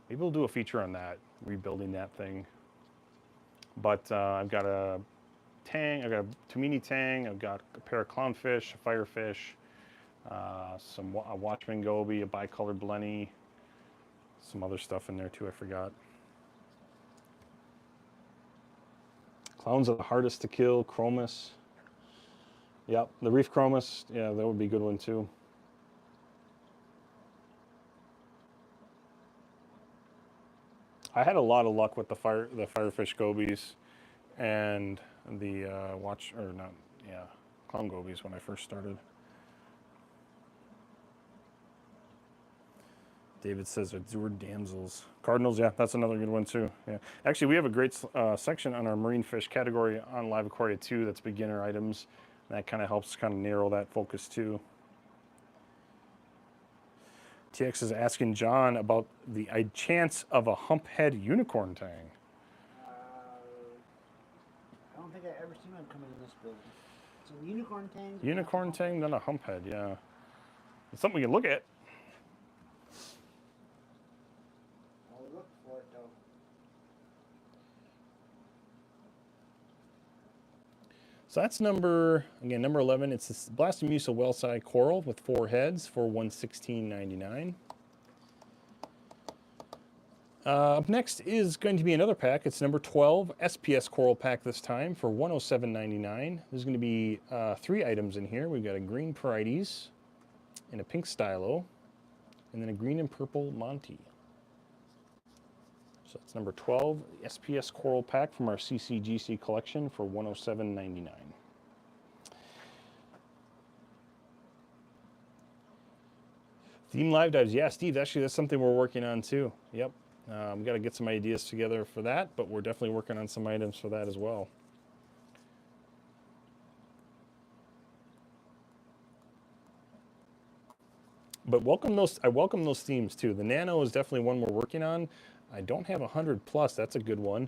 maybe we'll do a feature on that, rebuilding that thing. But I've got a tang, I've got a Tumini tang, I've got a pair of clownfish, a firefish, a Watchman goby, a bicolored blenny, some other stuff in there too, I forgot. Clowns are the hardest to kill, chromis. Yep, the reef chromis, yeah, that would be a good one too. I had a lot of luck with the firefish gobies and the clown gobies when I first started. David says Azure damsels. Cardinals, yeah, that's another good one too. Yeah, actually, we have a great section on our marine fish category on LiveAquaria too. That's beginner items. And that kind of helps kind of narrow that focus too. TX is asking John about the chance of a humphead unicorn tang. I don't think I've ever seen one come in this building. It's a unicorn tang. Unicorn tang, then a humphead, yeah. It's something we can look at. I'll look for it though. So that's number 11. It's this Blastomusa wellsi coral with 4 heads for $116.99. Up next is going to be another pack. It's number 12, SPS coral pack this time for $107.99. There's going to be 3 items in here. We've got a green Porites and a pink Stylo, and then a green and purple Monty. So that's number 12, the SPS coral pack from our CCGC collection for $107.99. Theme live dives, yeah, Steve, actually that's something we're working on too. Yep, we've got to get some ideas together for that, but we're definitely working on some items for that as well. But I welcome those themes too. The Nano is definitely one we're working on. I don't have 100 plus. That's a good one.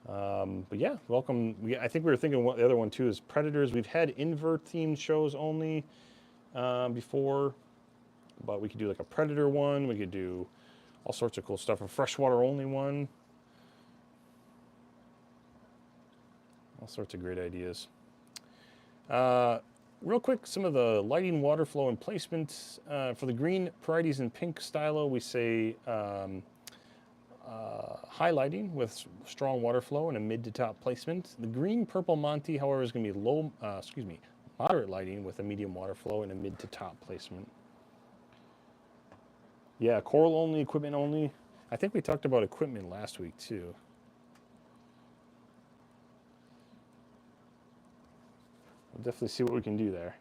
But yeah, welcome. I think we were thinking the other one too is Predators. We've had Invert themed shows only before, but we could do like a Predator one. We could do all sorts of cool stuff. A Freshwater only one. All sorts of great ideas. Real quick, some of the lighting, water flow, and placement. For the green Porites and pink Stylo, we say high lighting with strong water flow and a mid to top placement. The green purple Monty, however, is going to be moderate lighting with a medium water flow and a mid to top placement. Yeah, coral only, equipment only. I think we talked about equipment last week too. We'll definitely see what we can do there.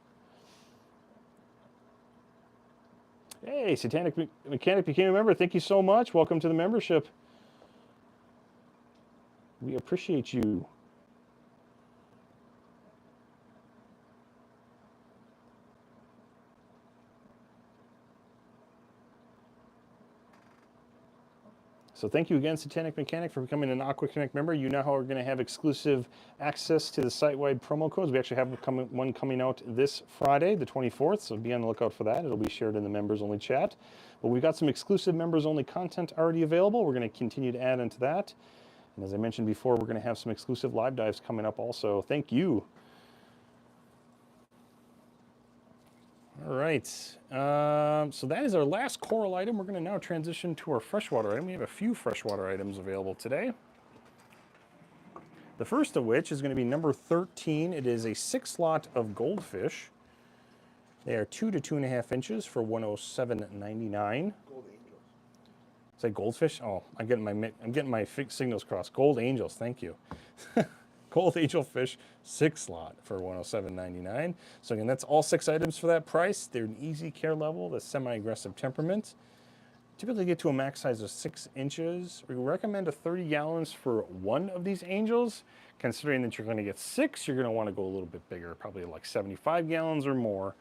Hey, Satanic Mechanic became a member. Thank you so much. Welcome to the membership. We appreciate you. So thank you again, Satanic Mechanic, for becoming an Aqua Connect member. You now are going to have exclusive access to the site-wide promo codes. We actually have one coming out this Friday, the 24th, so be on the lookout for that. It'll be shared in the members-only chat. But we've got some exclusive members-only content already available. We're going to continue to add into that. And as I mentioned before, we're going to have some exclusive live dives coming up also. Thank you. All right, so that is our last coral item. We're going to now transition to our freshwater item. We have a few freshwater items available today. The first of which is going to be number 13. It is a 6-slot of goldfish. They are 2 to 2.5 inches for $107.99. Gold angels. Say goldfish? Oh, I'm getting my signals crossed. Gold angels, thank you. Gold angel fish, 6-slot for $107.99. So again, that's all 6 items for that price. They're an easy care level, the semi-aggressive temperament. Typically get to a max size of 6 inches. We recommend a 30 gallons for one of these angels. Considering that you're going to get 6, you're going to want to go a little bit bigger, probably like 75 gallons or more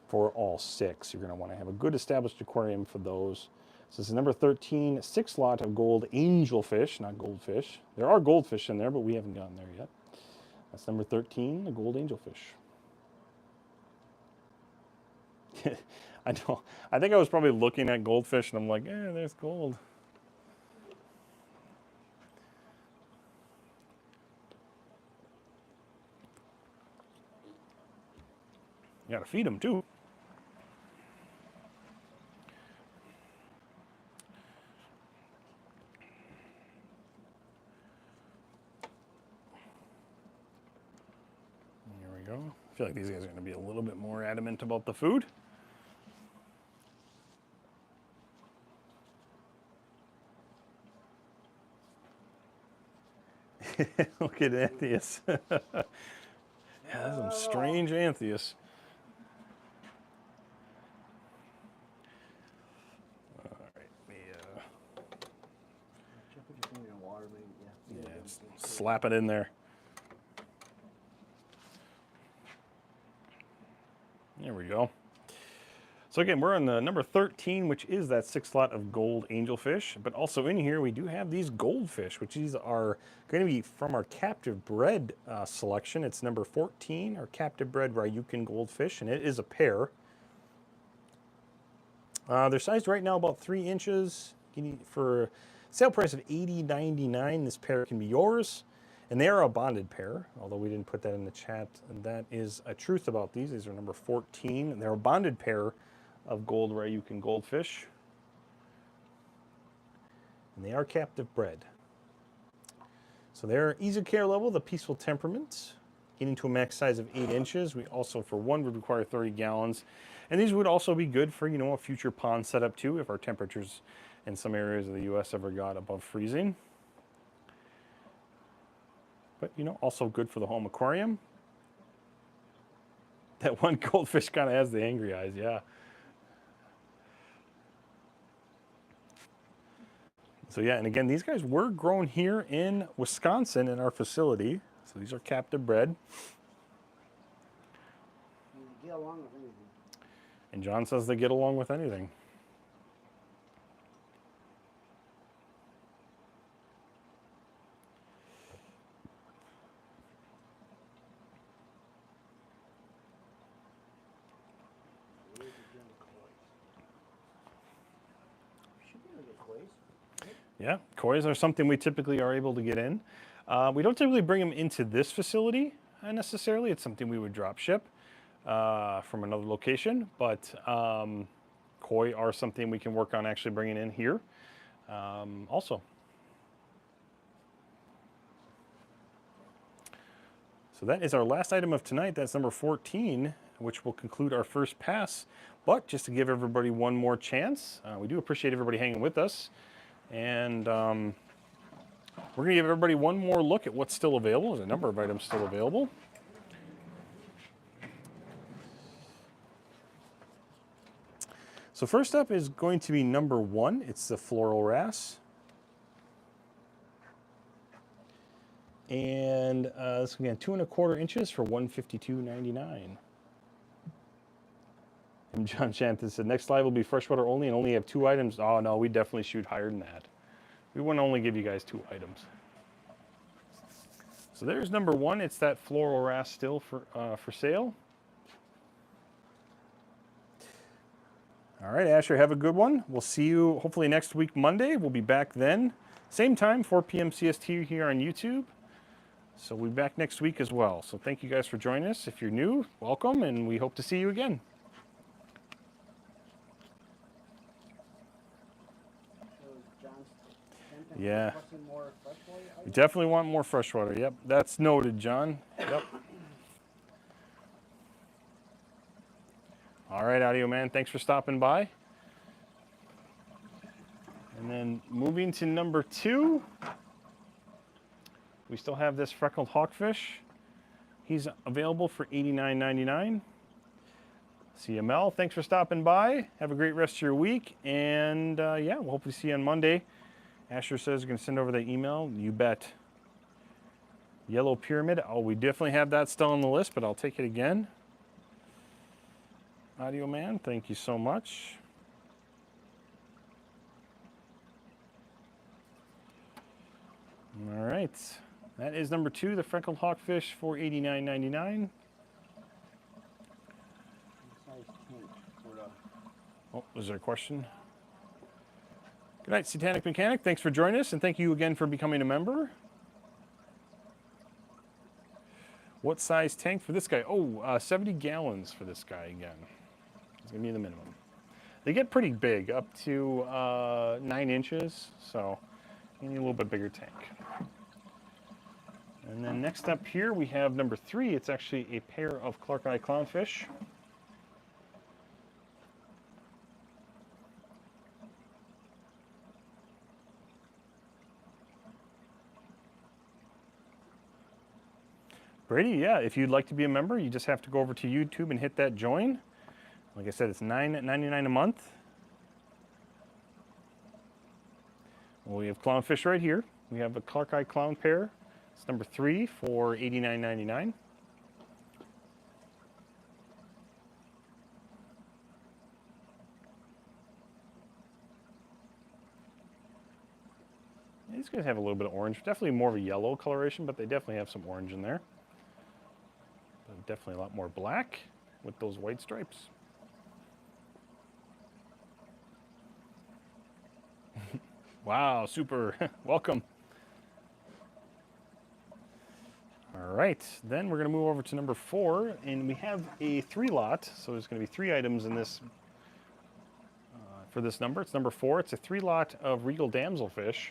for all 6. You're going to want to have a good established aquarium for those. So this is number 13, 6-slot of gold angelfish, not goldfish. There are goldfish in there, but we haven't gotten there yet. That's number 13, the gold angelfish. I know. I think I was probably looking at goldfish, and I'm like, there's gold. You gotta feed them too. There we go. I feel like these guys are gonna be a little bit more adamant about the food. Look at Antheus. Yeah, that's some strange Antheus. All right, Put your finger in water, maybe. yeah, just slap it in there. There we go. So again, we're on the number 13, which is that 6-slot of gold angelfish. But also in here, we do have these goldfish, which these are going to be from our captive bred selection. It's number 14, our captive bred Ryukin goldfish, and it is a pair. They're sized right now about 3 inches. For sale price of $80.99, this pair can be yours. And they are a bonded pair, although we didn't put that in the chat. And that is a truth about these. These are number 14, and they're a bonded pair of gold Ryukin goldfish. And they are captive bred. So they're easy care level, the peaceful temperament, getting to a max size of 8 inches. We also, for one, would require 30 gallons. And these would also be good for, a future pond setup too, if our temperatures in some areas of the U.S. ever got above freezing. But, also good for the home aquarium. That one goldfish kind of has the angry eyes, yeah. So yeah, and again, these guys were grown here in Wisconsin in our facility. So these are captive bred. They get along with anything. And John says they get along with anything. Yeah, kois are something we typically are able to get in. We don't typically bring them into this facility necessarily. It's something we would drop ship from another location, but koi are something we can work on actually bringing in here also. So that is our last item of tonight. That's number 14, which will conclude our first pass. But just to give everybody one more chance, we do appreciate everybody hanging with us. And we're going to give everybody one more look at what's still available. There's a number of items still available. So first up is going to be number 1. It's the floral wrasse. And this will be 2 1/4 inches for $152.99. And John Shanton said, next live will be freshwater only and only have 2 items. Oh no, we definitely shoot higher than that. We wouldn't only give you guys 2 items. So there's number 1. It's that floral wrasse still for sale. All right, Asher, have a good one. We'll see you hopefully next week, Monday. We'll be back then. Same time, 4 p.m. CST here on YouTube. So we'll be back next week as well. So thank you guys for joining us. If you're new, welcome, and we hope to see you again. Yeah. We definitely want more freshwater. Yep, that's noted, John. Yep. All right, Audio Man, thanks for stopping by. And then moving to number 2, we still have this freckled hawkfish. He's available for $89.99. CML, thanks for stopping by. Have a great rest of your week. And yeah, we'll hopefully see you on Monday. Asher says you're going to send over the email. You bet. Yellow pyramid. Oh, we definitely have that still on the list, but I'll take it again. Audio Man, thank you so much. All right. That is number 2, the freckled hawkfish for $89.99. Oh, was there a question? Good night, Satanic Mechanic. Thanks for joining us, and thank you again for becoming a member. What size tank for this guy? Oh, 70 gallons for this guy again. It's going to be the minimum. They get pretty big, up to 9 inches, so you need a little bit bigger tank. And then next up here, we have number 3. It's actually a pair of Clark Eye clownfish. Brady, yeah, if you'd like to be a member, you just have to go over to YouTube and hit that join. Like I said, it's $9.99 a month. Well, we have clownfish right here. We have a Clark Eye clown pair. It's number 3 for $89.99. These guys have a little bit of orange. Definitely more of a yellow coloration, but they definitely have some orange in there. But definitely a lot more black with those white stripes. Wow, super. Welcome. All right, then we're going to move over to number 4, and we have a 3 lot. So there's going to be 3 items in this for this number. It's number 4. It's a 3 lot of regal damselfish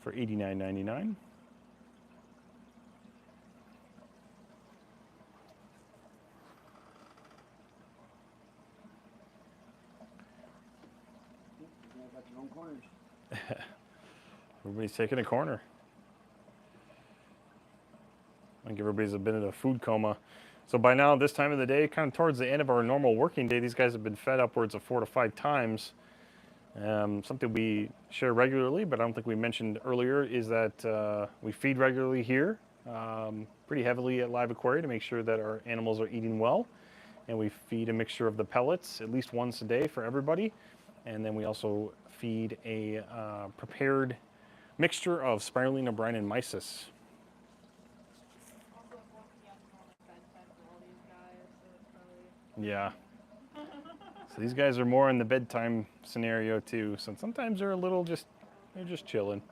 for $89.99. Everybody's taking a corner. I think everybody's been in a food coma. So by now, this time of the day, kind of towards the end of our normal working day, these guys have been fed upwards of 4 to 5 times. Something we share regularly, but I don't think we mentioned earlier, is that we feed regularly here, pretty heavily at LiveAquaria to make sure that our animals are eating well. And we feed a mixture of the pellets at least once a day for everybody. And then we also feed a prepared mixture of spirulina, brine, and mysis. Yeah. So these guys are more in the bedtime scenario too. So sometimes they're a little they're just chilling.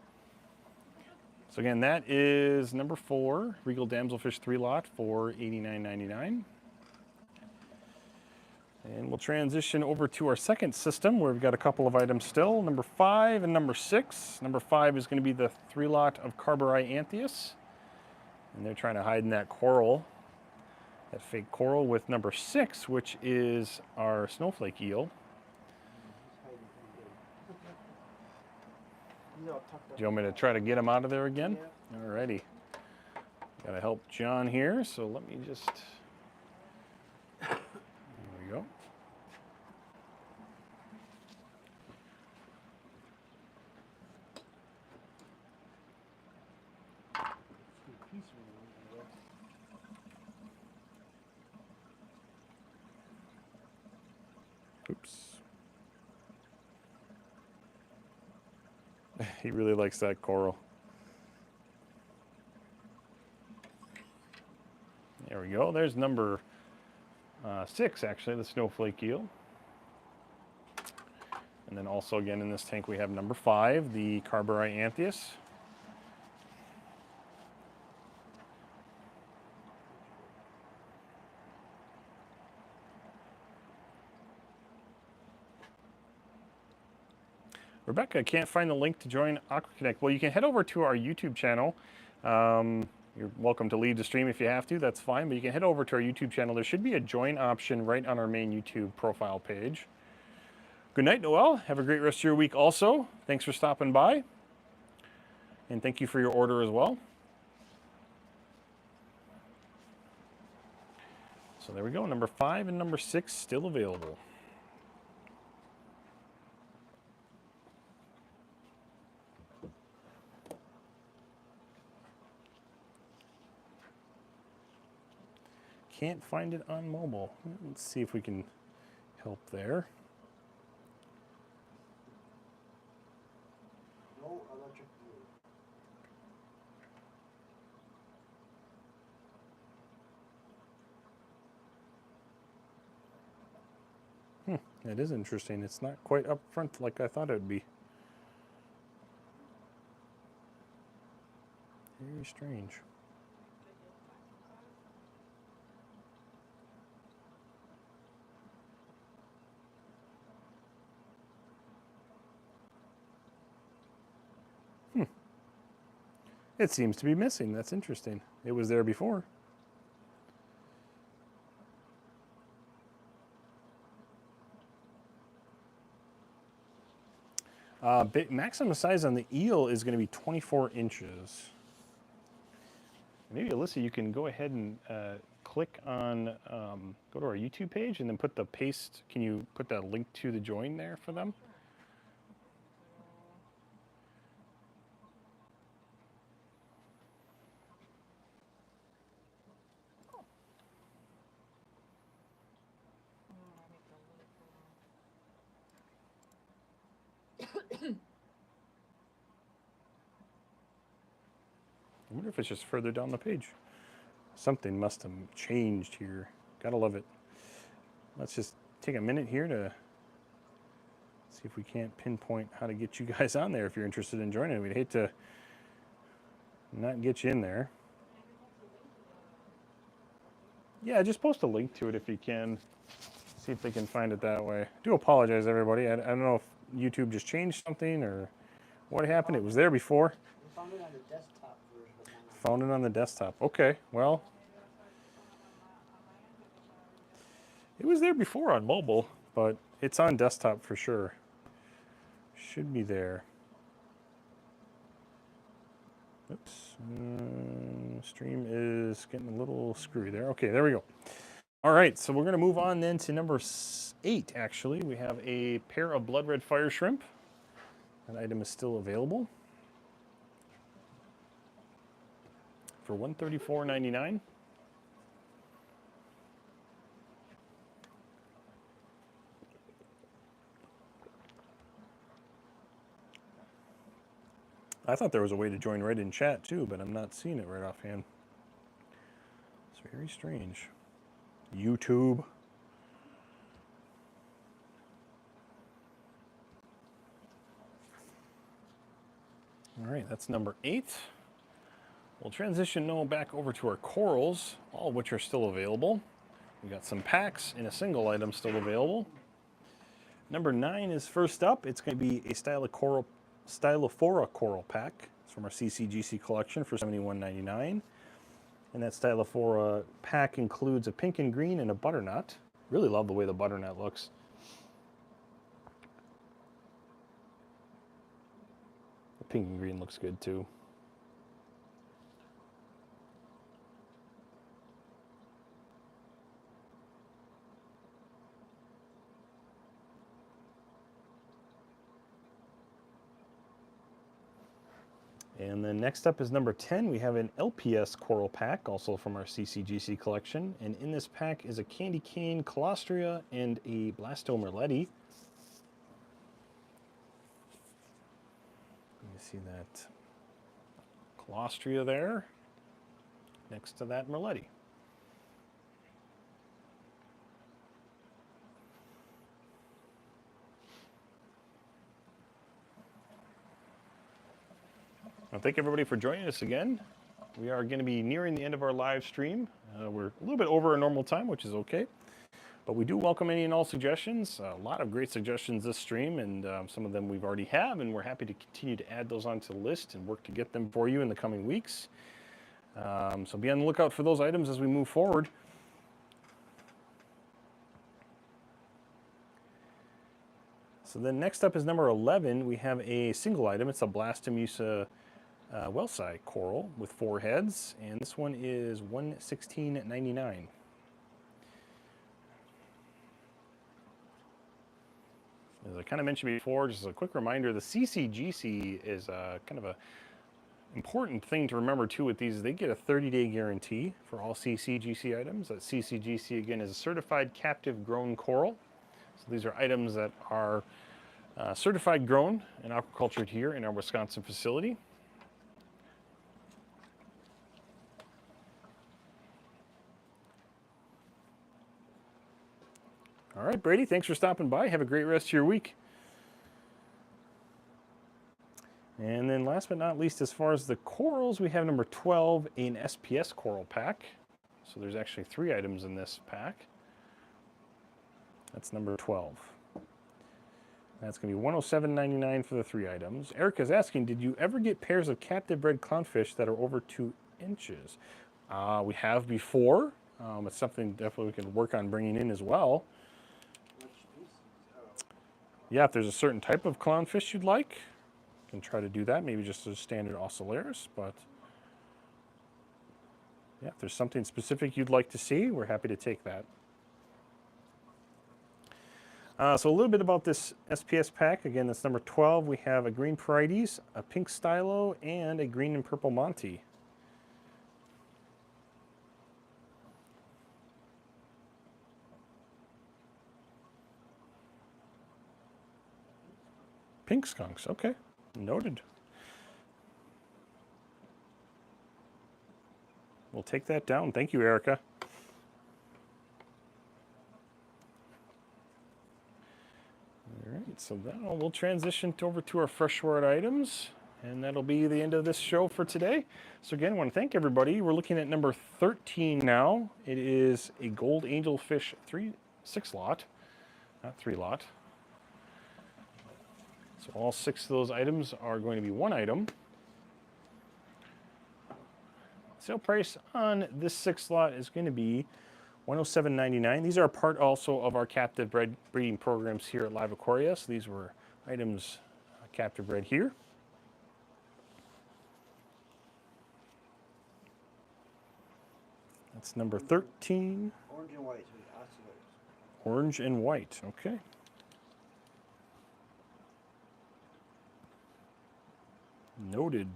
So again, that is number 4, Regal Damselfish 3 lot for $89.99. And we'll transition over to our second system where we've got a couple of items still, number 5 and number 6. Number 5 is going to be the 3 lot of Carburai Anthias. And they're trying to hide in that coral, that fake coral, with number 6, which is our snowflake eel. Do you want me to try to get him out of there again? Alrighty. Gotta help John here, so let me just Oops. He really likes that coral. There we go. There's number 6, actually, the snowflake eel. And then also again in this tank we have number 5, the Carberry anthias. Rebecca, can't find the link to join AquaConnect. Well, you can head over to our YouTube channel. You're welcome to leave the stream if you have to, that's fine, but you can head over to our YouTube channel. There should be a join option right on our main YouTube profile page. Good night, Noel. Have a great rest of your week also. Thanks for stopping by. And thank you for your order as well. So there we go, number 5 and number 6 still available. Can't find it on mobile. Let's see if we can help there. No electric blue. That is interesting. It's not quite up front like I thought it would be. Very strange. It seems to be missing. That's interesting. It was there before. Maximum size on the eel is going to be 24 inches. Maybe Alyssa, you can go ahead and click on, go to our YouTube page and then put the paste, can you put that link to the join there for them? I wonder if it's just further down the page. Something must have changed here. Gotta love it. Let's just take a minute here to see if we can't pinpoint how to get you guys on there if you're interested in joining. We'd hate to not get you in there. Yeah, just post a link to it if you can. See if they can find it that way. I do apologize, everybody. I don't know if YouTube just changed something or what happened. It was there before. We found it on the desktop version. Found it on the desktop. Okay, well. It was there before on mobile, but it's on desktop for sure. Should be there. Oops. Stream is getting a little screwy there. Okay, there we go. All right, so we're going to move on then to number 8, actually. We have a pair of blood red fire shrimp. That item is still available for $134.99. I thought there was a way to join right in chat too, but I'm not seeing it right offhand. It's very strange. YouTube. All right, that's number 8. We'll transition now back over to our corals, all of which are still available. We got some packs and a single item still available. Number 9 is first up. It's going to be a Stylophora coral pack. It's from our CCGC collection for $71.99. And that Stylophora pack includes a pink and green and a butternut. Really love the way the butternut looks. The pink and green looks good too. And then next up is number 10. We have an LPS coral pack, also from our CCGC collection. And in this pack is a candy cane colostria and a blastomerletti. You see that colostria there next to that merletti. Well, thank everybody for joining us again. We are going to be nearing the end of our live stream. We're a little bit over our normal time, which is okay. But we do welcome any and all suggestions. A lot of great suggestions this stream, and some of them we've already have, and we're happy to continue to add those onto the list and work to get them for you in the coming weeks. So be on the lookout for those items as we move forward. So then next up is number 11. We have a single item. It's a Blastomusa Wellside coral with 4 heads, and this one is $116.99. As I kind of mentioned before, just a quick reminder, the CCGC is kind of a important thing to remember too with these. They get a 30-day guarantee for all CCGC items. That CCGC again is a certified captive grown coral. So these are items that are certified grown and aquacultured here in our Wisconsin facility. All right, Brady, thanks for stopping by. Have a great rest of your week. And then last but not least, as far as the corals, we have number 12, an SPS coral pack. So there's actually 3 items in this pack. That's number 12. That's going to be $107.99 for the 3 items. Erica's asking, did you ever get pairs of captive bred clownfish that are over 2 inches? We have before. It's something definitely we can work on bringing in as well. Yeah, if there's a certain type of clownfish you'd like, you can try to do that. Maybe just a standard oscillaris, but yeah, if there's something specific you'd like to see, we're happy to take that. So a little bit about this SPS pack. Again, that's number 12. We have a green Porites, a pink Stylo, and a green and purple Monty. Pink skunks, okay, noted. We'll take that down. Thank you, Erica. All right, so now we'll transition over to our freshwater items, and that'll be the end of this show for today. So again, I want to thank everybody. We're looking at number 13 now. It is a gold angelfish 6 lot, not 3 lot. So all 6 of those items are going to be 1 item. Sale price on this 6 lot is going to be $107.99. These are a part also of our captive breeding programs here at LiveAquaria. So these were items captive bred here. That's number 13. Orange and white. Orange and white, okay. Noted.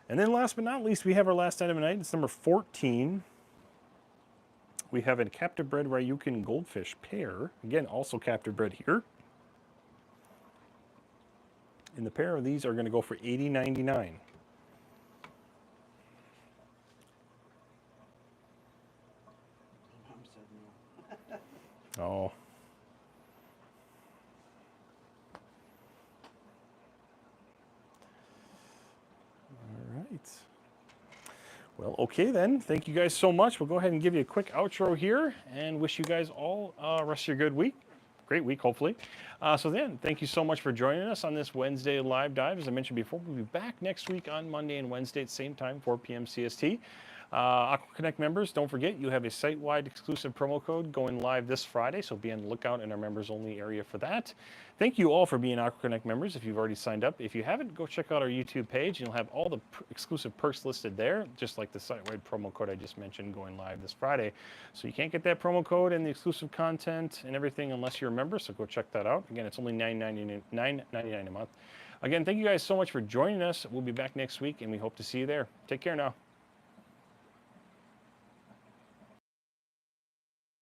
And then last but not least, we have our last item tonight. It's number 14. We have a captive bred Ryukin goldfish pair. Again, also captive bred here. And the pair of these are going to go for $80.99. Oh. Well, okay then. Thank you guys so much. We'll go ahead and give you a quick outro here and wish you guys all rest of your good week. Great week, hopefully. So then, thank you so much for joining us on this Wednesday live dive. As I mentioned before, we'll be back next week on Monday and Wednesday at the same time, 4 p.m. CST. AquaConnect members, don't forget you have a site-wide exclusive promo code going live this Friday, so be on the lookout in our members-only area for that. Thank you all for being AquaConnect members if you've already signed up. If you haven't, go check out our YouTube page. You'll have all the exclusive perks listed there, just like the site-wide promo code I just mentioned going live this Friday. So you can't get that promo code and the exclusive content and everything unless you're a member, so go check that out. Again, it's only $9.99 a month. Again, thank you guys so much for joining us. We'll be back next week, and we hope to see you there. Take care now.